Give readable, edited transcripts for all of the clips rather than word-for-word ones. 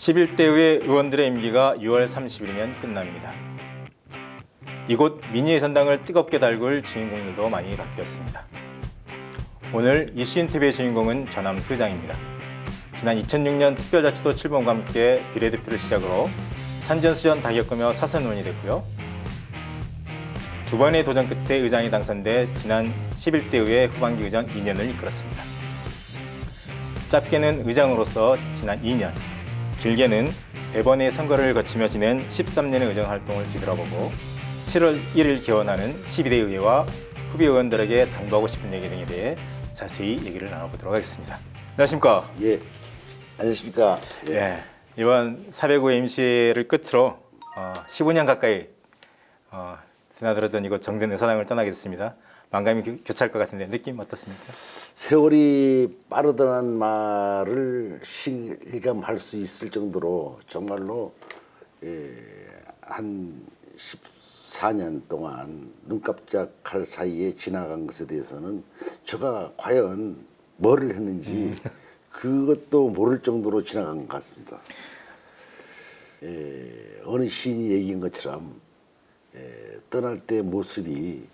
11대 의회 의원들의 임기가 6월 30일이면 끝납니다. 이곳 민의의 전당을 뜨겁게 달굴 주인공들도 많이 바뀌었습니다. 오늘 이슈인터뷰의 주인공은 전함수 의장입니다. 지난 2006년 특별자치도 출범과 함께 비례대표를 시작으로 산전수전 다 겪으며 사선 의원이 됐고요. 두 번의 도전 끝에 의장이 당선돼 지난 11대 의회 후반기 의장 2년을 이끌었습니다. 짧게는 의장으로서 지난 2년, 길게는 대번의 선거를 거치며 지낸 13년의 의정 활동을 뒤돌아보고 7월 1일 개원하는 12대 의회와 후배 의원들에게 당부하고 싶은 얘기 등에 대해 자세히 얘기를 나눠보도록 하겠습니다. 안녕하십니까? 예, 안녕하십니까? 예, 이번 405회 임시회를 끝으로 15년 가까이 드나들었던 이곳 정든 의사당을 떠나게 됐습니다. 만감이 교차할 것 같은데 느낌 어떻습니까? 세월이 빠르다는 말을 실감할 수 있을 정도로 정말로 한 14년 동안 눈 깜짝할 사이에 지나간 것에 대해서는 제가 과연 뭐를 했는지 그것도 모를 정도로 지나간 것 같습니다. 어느 시인이 얘기한 것처럼 떠날 때 모습이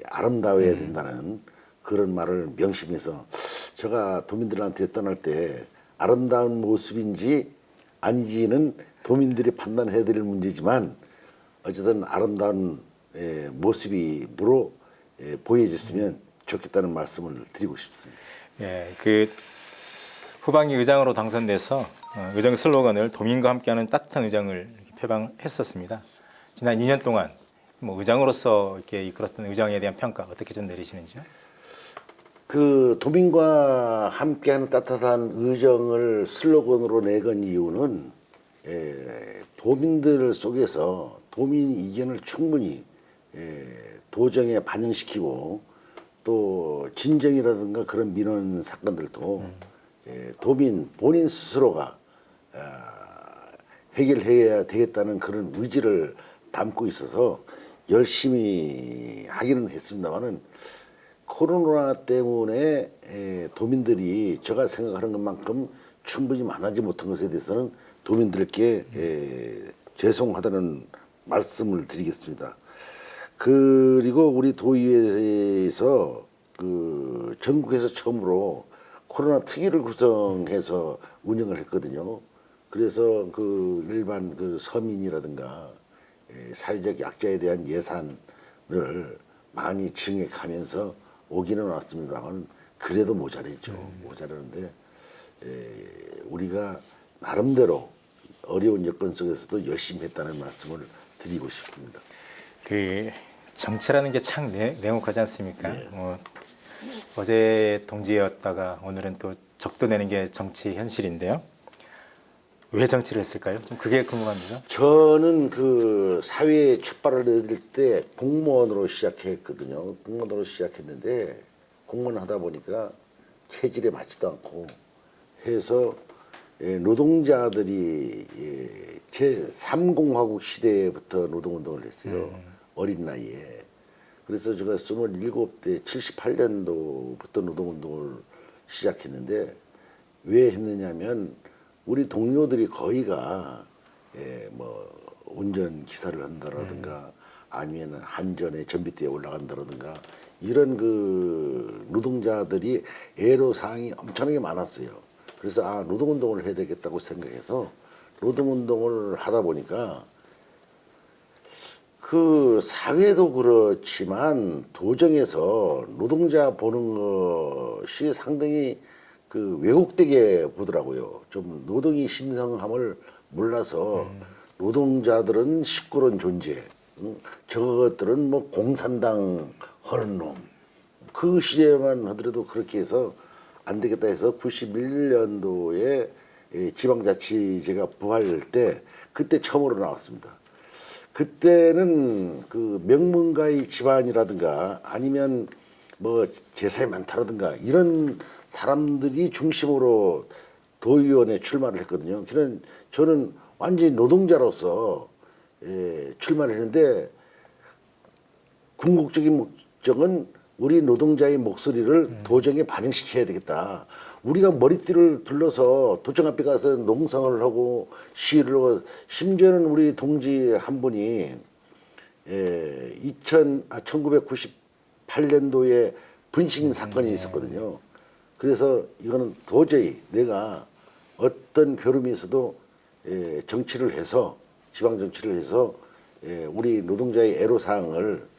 아름다워야 된다는 그런 말을 명심해서 제가 도민들한테 떠날 때 아름다운 모습인지 아닌지는 도민들이 판단해야 될 문제지만 어쨌든 아름다운 모습으로 보여졌으면 좋겠다는 말씀을 드리고 싶습니다. 예, 그 후반기 의장으로 당선돼서 의정 슬로건을 도민과 함께하는 따뜻한 의정을 표방했었습니다. 지난 2년 동안 뭐 의장으로서 이렇게 이끌었던 의정에 대한 평가 어떻게 좀 내리시는지요? 그 도민과 함께하는 따뜻한 의정을 슬로건으로 내건 이유는 도민들 속에서 도민 의견을 충분히 도정에 반영시키고 또 진정이라든가 그런 민원 사건들도 도민 본인 스스로가 해결해야 되겠다는 그런 의지를 담고 있어서 열심히 하기는 했습니다만은 코로나 때문에 도민들이 제가 생각하는 것만큼 충분히 만나지 못한 것에 대해서는 도민들께 죄송하다는 말씀을 드리겠습니다. 그리고 우리 도의회에서 그 전국에서 처음으로 코로나 특위를 구성해서 운영을 했거든요. 그래서 그 일반 그 서민이라든가 사회적 약자에 대한 예산을 많이 증액하면서 오기는 왔습니다만 그래도 모자랐죠. 모자라는데 우리가 나름대로 어려운 여건 속에서도 열심히 했다는 말씀을 드리고 싶습니다. 그 정치라는 게 참 냉혹하지 않습니까? 어제 동지였다가 오늘은 또 적도 내는 게 정치 현실인데요. 왜 정치를 했을까요? 좀 그게 궁금합니다. 저는 그 사회에 첫발을 내딜 때 공무원으로 시작했거든요. 공무원으로 시작했는데 공무원 하다 보니까 체질에 맞지도 않고 해서 노동자들이 제3공화국 시대부터 노동운동을 했어요. 어린 나이에. 그래서 제가 27대 78년도부터 노동운동을 시작했는데 왜 했느냐면 우리 동료들이 거의가 뭐 운전기사를 한다라든가 아니면 한전에 전비대에 올라간다라든가 이런 그 노동자들이 애로사항이 엄청나게 많았어요. 그래서 노동운동을 해야 되겠다고 생각해서 노동운동을 하다 보니까 그 사회도 그렇지만 도정에서 노동자 보는 것이 상당히 그 왜곡되게 보더라고요. 좀 노동이 신성함을 몰라서 노동자들은 시끄러운 존재, 저것들은 뭐 공산당 하는 놈. 그 시대만 하더라도 그렇게 해서 안 되겠다 해서 91년도에 지방자치제가 부활할 때 그때 처음으로 나왔습니다. 그때는 그 명문가의 집안이라든가 아니면 뭐 재산이 많다라든가 이런 사람들이 중심으로 도의원에 출마를 했거든요. 저는 완전히 노동자로서 출마를 했는데 궁극적인 목적은 우리 노동자의 목소리를 도정에 반영시켜야 되겠다. 우리가 머리띠를 둘러서 도청 앞에 가서 농성을 하고 시위를 하고 심지어는 우리 동지 한 분이 1998년도에 분신 사건이 있었거든요. 그래서 이거는 도저히 내가 어떤 괴로움이 있어도 정치를 해서 지방 정치를 해서 우리 노동자의 애로사항을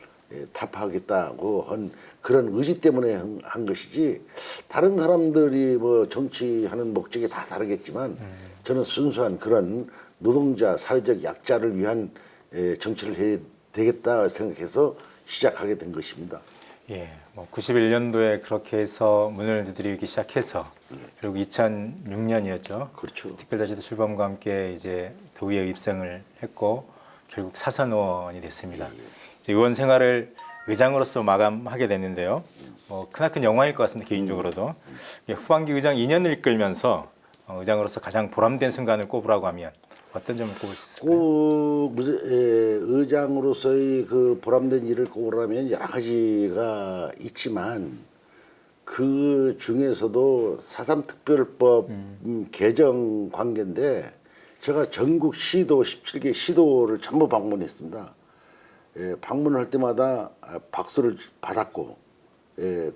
타파하겠다고 한 그런 의지 때문에 한 것이지 다른 사람들이 뭐 정치하는 목적이 다 다르겠지만 저는 순수한 그런 노동자 사회적 약자를 위한 정치를 해야 되겠다 생각해서 시작하게 된 것입니다. 예, 뭐 91년도에 그렇게 해서 문을 두드리기 시작해서 그리고 2006년이었죠. 그렇죠. 특별자치도 출범과 함께 이제 도의회 입성을 했고 결국 사선 의원이 됐습니다. 이제 의원 생활을 의장으로서 마감하게 됐는데요. 뭐 크나큰 영광일 것 같습니다. 개인적으로도. 후반기 의장 2년을 이끌면서 의장으로서 가장 보람된 순간을 꼽으라고 하면 어떤 점을 꼽을 수 있을까요? 꼭 의장으로서의 그 보람된 일을 꼽으라면 여러 가지가 있지만 그 중에서도 4.3특별법 개정 관계인데 제가 전국 시도 17개 시도를 전부 방문했습니다. 방문을 할 때마다 박수를 받았고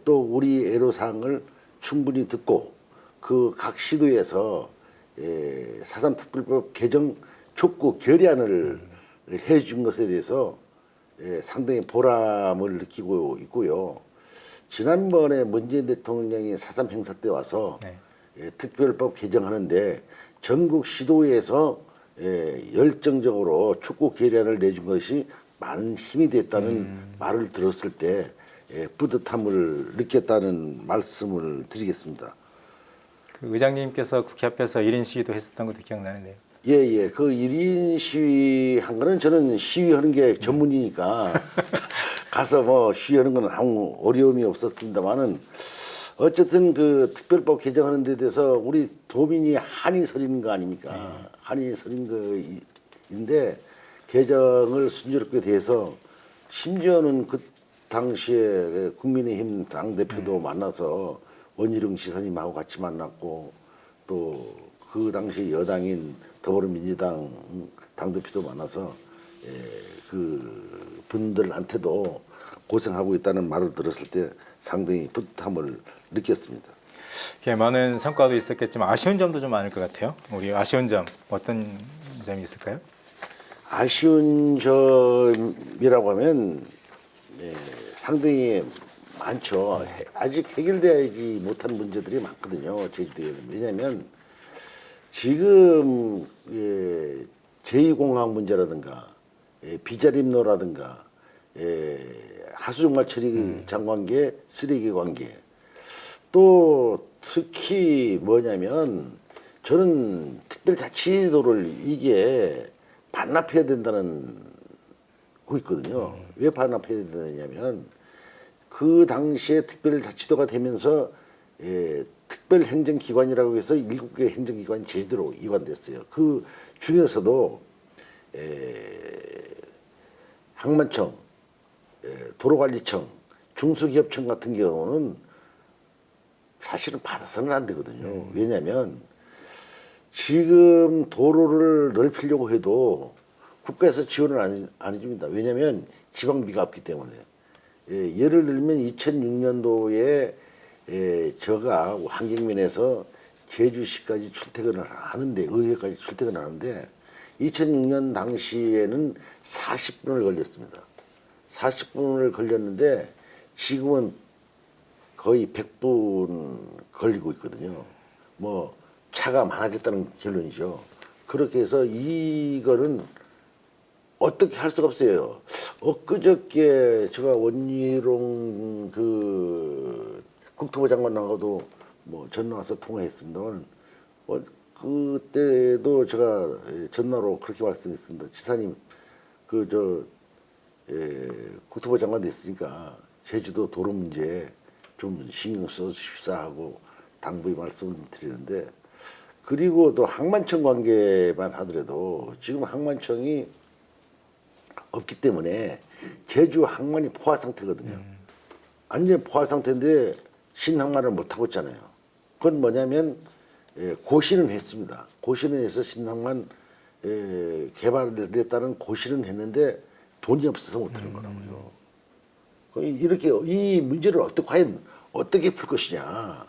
또 우리 애로사항을 충분히 듣고 그 각 시도에서 4.3특별법 개정 촉구 결의안을 해준 것에 대해서 상당히 보람을 느끼고 있고요. 지난번에 문재인 대통령이 4.3 행사 때 와서 특별법 개정하는데 전국 시도에서 열정적으로 촉구 결의안을 내준 것이 많은 힘이 됐다는 말을 들었을 때 뿌듯함을 느꼈다는 말씀을 드리겠습니다. 그 의장님께서 국회 앞에서 1인 시위도 했었던 것도 기억나는데요. 예. 그 1인 시위 한 거는 저는 시위하는 게 전문이니까 가서 뭐 시위하는 건 아무 어려움이 없었습니다만은 어쨌든 그 특별법 개정하는 데 대해서 우리 도민이 한이 서리는 거 아닙니까? 한이 서린 거인데 개정을 순조롭게 돼서 심지어는 그 당시에 국민의힘 당대표도 만나서 원희룡 지사님하고 같이 만났고 또 그 당시 여당인 더불어민주당 당대표도 만나서 그 분들한테도 고생하고 있다는 말을 들었을 때 상당히 뿌듯함을 느꼈습니다. 많은 성과도 있었겠지만 아쉬운 점도 좀 많을 것 같아요. 우리 아쉬운 점 어떤 점이 있을까요? 아쉬운 점이라고 하면 상당히 많죠. 아직 해결되지 못한 문제들이 많거든요. 제주도에는. 왜냐하면 지금 제2공항 문제라든가 비자림로라든가 하수종말 처리 장관계 쓰레기 관계 또 특히 뭐냐면 저는 특별자치도를 이게 반납해야 된다는 거 있거든요. 왜 반납해야 되느냐면 그 당시에 특별자치도가 되면서 특별행정기관이라고 해서 7개 행정기관이 제대로 이관됐어요. 그 중에서도 항만청, 도로관리청, 중소기업청 같은 경우는 사실은 받아서는 안 되거든요. 왜냐하면 지금 도로를 넓히려고 해도 국가에서 지원을 안 해줍니다. 왜냐하면 지방비가 없기 때문에. 예를 들면 2006년도에 제가 환경면에서 제주시까지 출퇴근을 하는데 의회까지 출퇴근을 하는데 2006년 당시에는 40분을 걸렸습니다. 40분을 걸렸는데 지금은 거의 100분 걸리고 있거든요. 뭐 차가 많아졌다는 결론이죠. 그렇게 해서 이거는 어떻게 할 수가 없어요. 엊그저께 제가 원희룡 그 국토부 장관하고도 뭐 전화 와서 통화했습니다만 그때도 제가 전화로 그렇게 말씀했습니다. 지사님 국토부 장관 됐으니까 제주도 도로 문제 좀 신경 써주십사 하고 당부의 말씀을 드리는데 그리고 또 항만청 관계만 하더라도 지금 항만청이 없기 때문에 제주 항만이 포화 상태거든요. 완전 포화 상태인데 신항만을 못 하고 있잖아요. 그건 뭐냐면 고시는 했습니다. 고시는 해서 신당만 개발을 했다는 고시는 했는데 돈이 없어서 못하는 거라고요. 이렇게 이 문제를 과연 어떻게 풀 것이냐.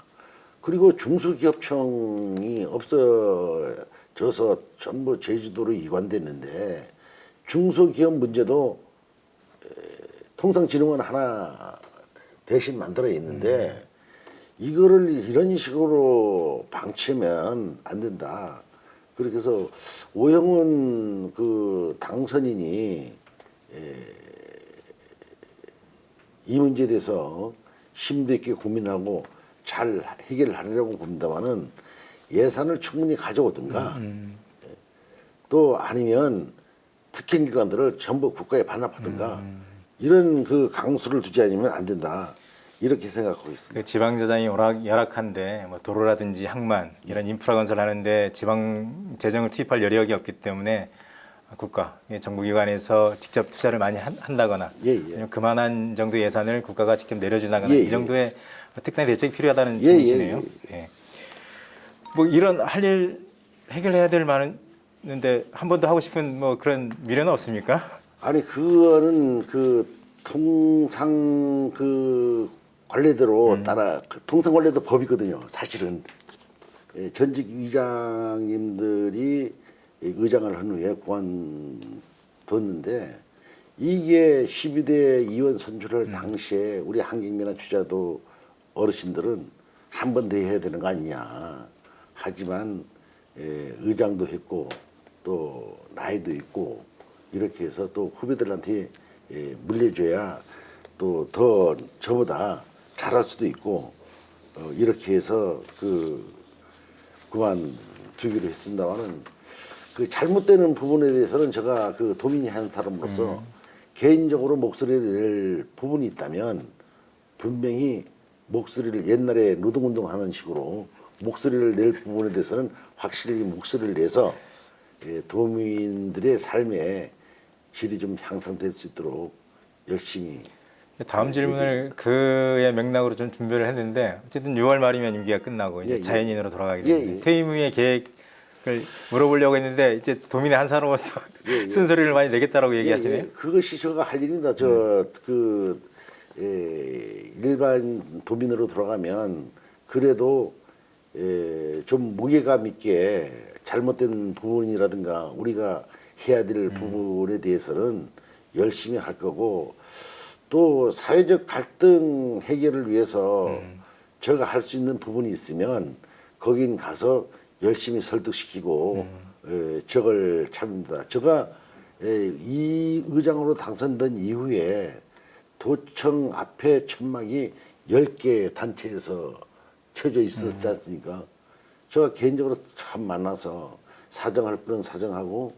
그리고 중소기업청이 없어져서 전부 제주도로 이관됐는데 중소기업 문제도 통상진흥원 하나 대신 만들어 있는데 이거를 이런 식으로 방치하면 안 된다. 그렇게 해서 오영훈 그 당선인이 이 문제에 대해서 심도 있게 고민하고 잘 해결하려고 봅니다만은 예산을 충분히 가져오든가 또 아니면 특혜기관들을 전부 국가에 반납하든가 이런 그 강수를 두지 않으면 안 된다. 이렇게 생각하고 있습니다. 그 지방 재정이 열악한데 뭐 도로라든지 항만 이런 인프라 건설하는데 지방 재정을 투입할 여력이 없기 때문에 국가, 정부기관에서 직접 투자를 많이 한다거나 아니면 그만한 정도 예산을 국가가 직접 내려주나거나 이 정도의 특단의 대책이 필요하다는 점이시네요. 예. 뭐 이런 할 일 해결해야 될 많은데 한 번 더 하고 싶은 뭐 그런 미래는 없습니까? 아니 그거는 그 통상 그 관례대로 따라 그 통상 관례도 법이거든요. 사실은 전직 의장님들이 의장을 한 후에 그만뒀는데 이게 12대 의원 선출을 당시에 우리 한경민이나 주자도 어르신들은 한 번 더 해야 되는 거 아니냐. 하지만 의장도 했고 또 나이도 있고 이렇게 해서 또 후배들한테 물려줘야 또 더 저보다 잘할 수도 있고 이렇게 해서 그만두기로 했습니다만은 그 잘못되는 부분에 대해서는 제가 그 도민이 한 사람으로서 개인적으로 목소리를 낼 부분이 있다면 분명히 목소리를 옛날에 노동운동 하는 식으로 목소리를 낼 부분에 대해서는 확실히 목소리를 내서 도민들의 삶의 질이 좀 향상될 수 있도록 열심히. 다음 질문을 그의 맥락으로 좀 준비를 했는데 어쨌든 6월 말이면 임기가 끝나고 이제 자연인으로 돌아가게 됩니다. 퇴임 후의 계획을 물어보려고 했는데 이제 도민의 한 사람으로서 쓴소리를 많이 내겠다라고 얘기하시네요. 그것이 제가 할 일입니다. 일반 도민으로 돌아가면 그래도 좀 무게감 있게 잘못된 부분이라든가 우리가 해야 될 부분에 대해서는 열심히 할 거고 또 사회적 갈등 해결을 위해서 제가 할 수 있는 부분이 있으면 거긴 가서 열심히 설득시키고 적을 참입니다. 제가 이 의장으로 당선된 이후에 도청 앞에 천막이 10개 단체에서 쳐져 있었지 않습니까? 제가 개인적으로 참 만나서 사정할 분은 사정하고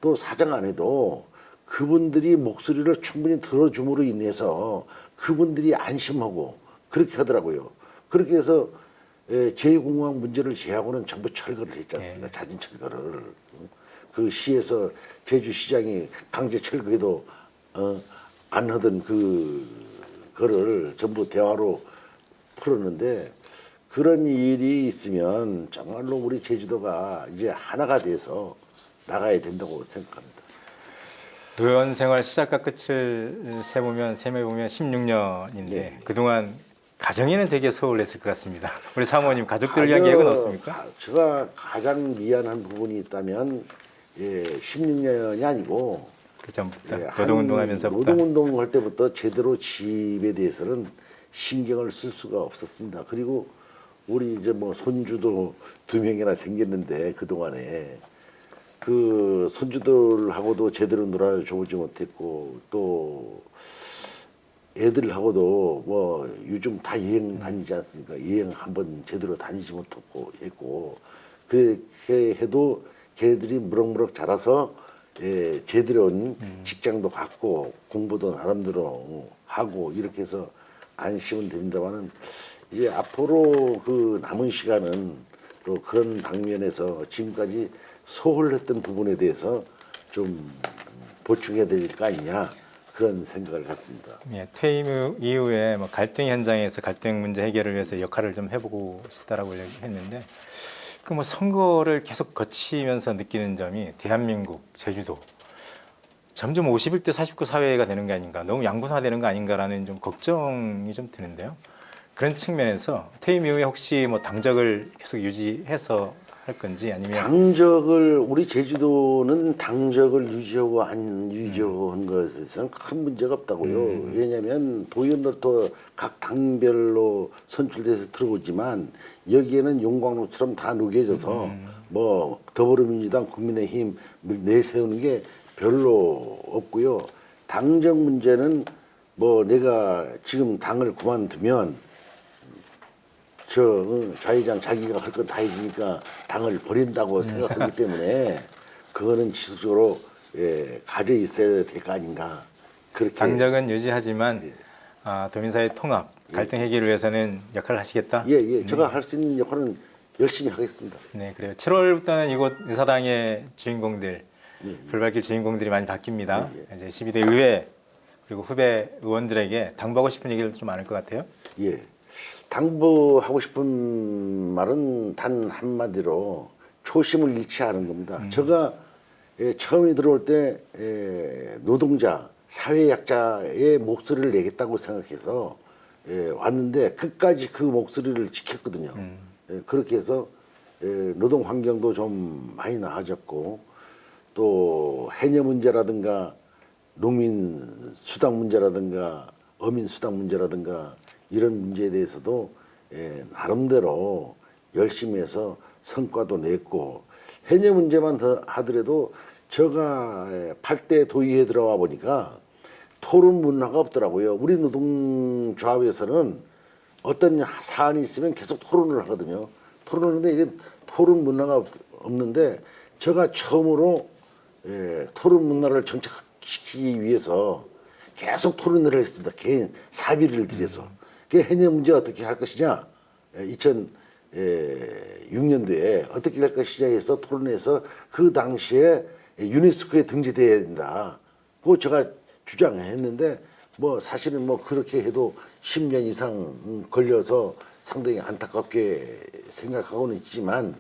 또 사정 안 해도 그분들이 목소리를 충분히 들어줌으로 인해서 그분들이 안심하고 그렇게 하더라고요. 그렇게 해서 제2공항 문제를 제하고는 전부 철거를 했지 않습니까? 자진 철거를. 그 시에서 제주시장이 강제 철거해도 안 하던 그거를 전부 대화로 풀었는데 그런 일이 있으면 정말로 우리 제주도가 이제 하나가 돼서 나가야 된다고 생각합니다. 의원 생활 시작과 끝을 세매보면 16년인데 그동안 가정에는 되게 소홀했을 것 같습니다. 우리 사모님 가족들 위한 계획은 없습니까? 제가 가장 미안한 부분이 있다면 16년이 아니고 그 전부터 노동운동하면서부터 노동운동할 때부터 제대로 집에 대해서는 신경을 쓸 수가 없었습니다. 그리고 우리 이제 뭐 손주도 2명이나 생겼는데 그 동안에 그 손주들하고도 제대로 놀아주지 못했고 또 애들하고도 뭐 요즘 다 여행 다니지 않습니까? 여행 한번 제대로 다니지 못했고 했고 그렇게 해도 걔네들이 무럭무럭 자라서 제대로 온 직장도 갖고 공부도 나름대로 하고 이렇게 해서 안심은 됩니다만은 이제 앞으로 그 남은 시간은 또 그런 방면에서 지금까지 소홀했던 부분에 대해서 좀 보충해야 될 거 아니냐 그런 생각을 갖습니다. 예, 퇴임 이후에 뭐 갈등 현장에서 갈등 문제 해결을 위해서 역할을 좀 해보고 싶다라고 얘기했는데 그 뭐 선거를 계속 거치면서 느끼는 점이 대한민국 제주도 점점 51대 49 사회가 되는 게 아닌가, 너무 양분화되는 거 아닌가라는 좀 걱정이 좀 드는데요. 그런 측면에서 퇴임 이후에 혹시 뭐 당적을 계속 유지해서 할 건지 아니면 당적을 우리 제주도는 당적을 유지하고 안 유지하고 한 것에서는 큰 문제가 없다고요. 왜냐하면 도의원들도 각 당별로 선출돼서 들어오지만 여기에는 용광로처럼 다 녹여져서 뭐 더불어민주당, 국민의힘 내세우는 게 별로 없고요. 당적 문제는 뭐 내가 지금 당을 그만두면 좌회장 자기가 할 건 다 해주니까 당을 버린다고 생각하기 때문에 그거는 지속적으로 가져 있어야 될 거 아닌가. 그렇게 당적은 유지하지만 도민사회 통합, 갈등 해결을 위해서는 역할을 하시겠다? 예, 제가 할 수 있는 역할은 열심히 하겠습니다. 네, 그래요. 7월부터는 이곳 의사당의 주인공들, 불발길 주인공들이 많이 바뀝니다. 이제 12대 의회 그리고 후배 의원들에게 당부하고 싶은 얘기를 좀 많을 것 같아요. 예. 당부하고 싶은 말은 단 한마디로 초심을 잃지 않은 겁니다. 제가 처음에 들어올 때 노동자, 사회약자의 목소리를 내겠다고 생각해서 왔는데 끝까지 그 목소리를 지켰거든요. 그렇게 해서 노동 환경도 좀 많이 나아졌고 또 해녀 문제라든가 농민 수당 문제라든가 어민 수당 문제라든가 이런 문제에 대해서도 나름대로 열심히 해서 성과도 냈고 해녀 문제만 더 하더라도 제가 8대 도의회에 들어와 보니까 토론 문화가 없더라고요. 우리 노동조합에서는 어떤 사안이 있으면 계속 토론을 하거든요. 토론을 하는데 이게 토론 문화가 없는데 제가 처음으로 토론 문화를 정착시키기 위해서 계속 토론을 했습니다. 개인 사비를 들여서. 그 해녀 문제 어떻게 할 것이냐, 2006년도에 어떻게 할 것이냐 해서 토론해서 그 당시에 유네스코에 등재돼야 된다. 그거 제가 주장했는데 뭐 사실은 뭐 그렇게 해도 10년 이상 걸려서 상당히 안타깝게 생각하고는 있지만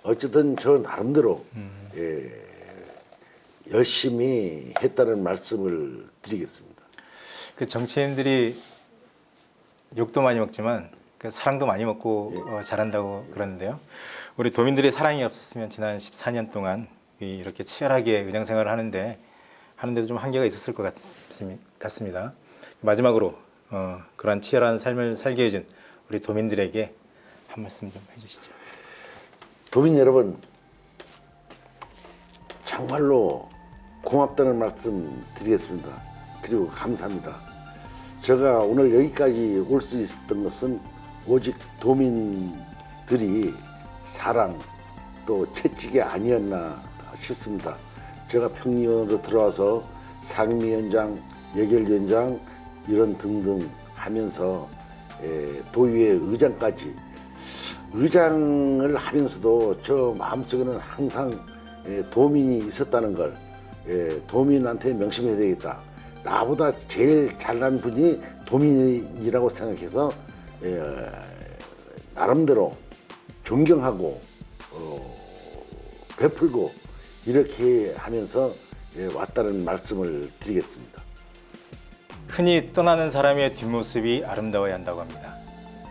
어쨌든 저 나름대로 열심히 했다는 말씀을 드리겠습니다. 그 정치인들이 욕도 많이 먹지만 그 사랑도 많이 먹고 잘한다고 그러는데요. 우리 도민들의 사랑이 없었으면 지난 14년 동안 이렇게 치열하게 의정 생활을 하는데도 좀 한계가 있었을 것 같습니다. 마지막으로 그러한 치열한 삶을 살게 해준 우리 도민들에게 한 말씀 좀 해주시죠. 도민 여러분, 정말로 고맙다는 말씀 드리겠습니다. 그리고 감사합니다. 제가 오늘 여기까지 올 수 있었던 것은 오직 도민들이 사랑 또 채찍이 아니었나 싶습니다. 제가 평의원으로 들어와서 상임위원장, 예결위원장 이런 등등 하면서 도의회 의장까지 의장을 하면서도 저 마음속에는 항상 도민이 있었다는 걸 도민한테 명심해야 되겠다. 나보다 제일 잘난 분이 도민이라고 생각해서 나름대로 존경하고 베풀고 이렇게 하면서 왔다는 말씀을 드리겠습니다. 흔히 떠나는 사람의 뒷모습이 아름다워야 한다고 합니다.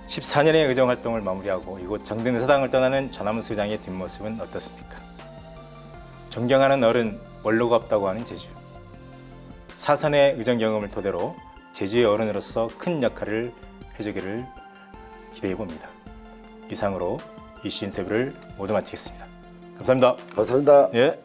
14년의 의정 활동을 마무리하고 이곳 정든 의사당을 떠나는 전하문 의장의 뒷모습은 어떻습니까? 존경하는 어른 원로가 없다고 하는 제주. 사선의 의정 경험을 토대로 제주의 어른으로서 큰 역할을 해주기를 기대해 봅니다. 이상으로 이슈 인터뷰를 모두 마치겠습니다. 감사합니다. 감사합니다. 예.